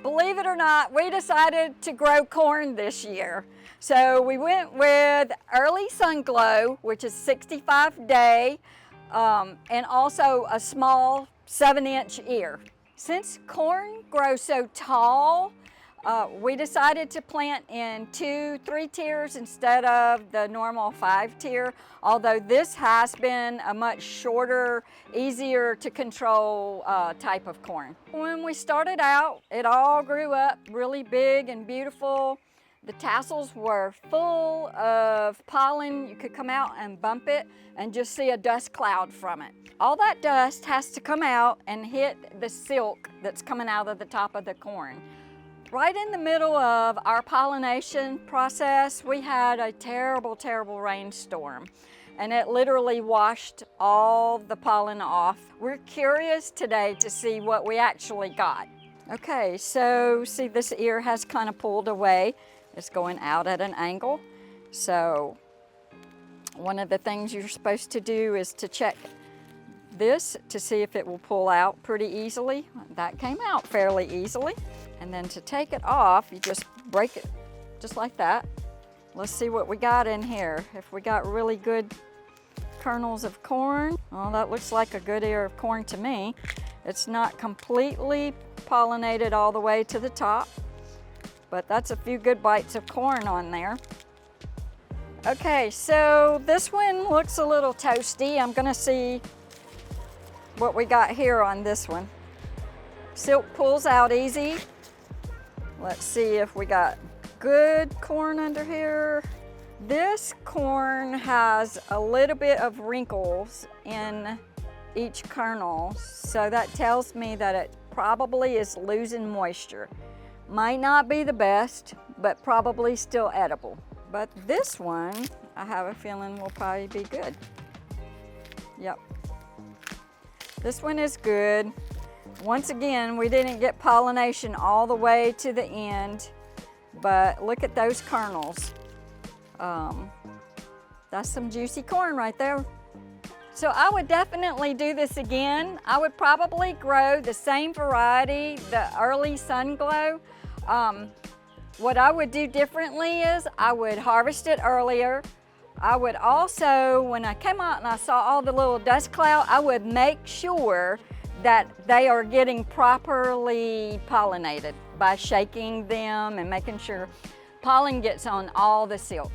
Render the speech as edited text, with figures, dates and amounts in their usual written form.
Believe it or not, we decided to grow corn this year. So we went with early sun glow, which is 65 day, and also a small 7-inch ear. Since corn grows so tall, we decided to plant in 2-3 tiers instead of the normal 5-tier, although this has been a much shorter, easier to control type of corn. When we started out, it all grew up really big and beautiful. The tassels were full of pollen. You could come out and bump it and just see a dust cloud from it. All that dust has to come out and hit the silk that's coming out of the top of the corn. Right in the middle of our pollination process, we had a terrible, terrible rainstorm, and it literally washed all the pollen off. We're curious today to see what we actually got. Okay, so see, this ear has kind of pulled away. It's going out at an angle. So one of the things you're supposed to do is to check this to see if it will pull out pretty easily. That came out fairly easily. And then to take it off, you just break it just like that. Let's see what we got in here. If we got really good kernels of corn, well, that looks like a good ear of corn to me. It's not completely pollinated all the way to the top, but that's a few good bites of corn on there. Okay, so this one looks a little toasty. I'm gonna see what we got here on this one. Silk pulls out easy. Let's see if we got good corn under here. This corn has a little bit of wrinkles in each kernel, so that tells me that it probably is losing moisture. Might not be the best, but probably still edible. But this one, I have a feeling will probably be good. Yep. This one is good. Once again, we didn't get pollination all the way to the end, but look at those kernels. That's some juicy corn right there. So I would definitely do this again. I would probably grow the same variety, the early sun glow. What I would do differently is I would harvest it earlier. I would also, when I came out and I saw all the little dust cloud, I would make sure that they are getting properly pollinated by shaking them and making sure pollen gets on all the silk.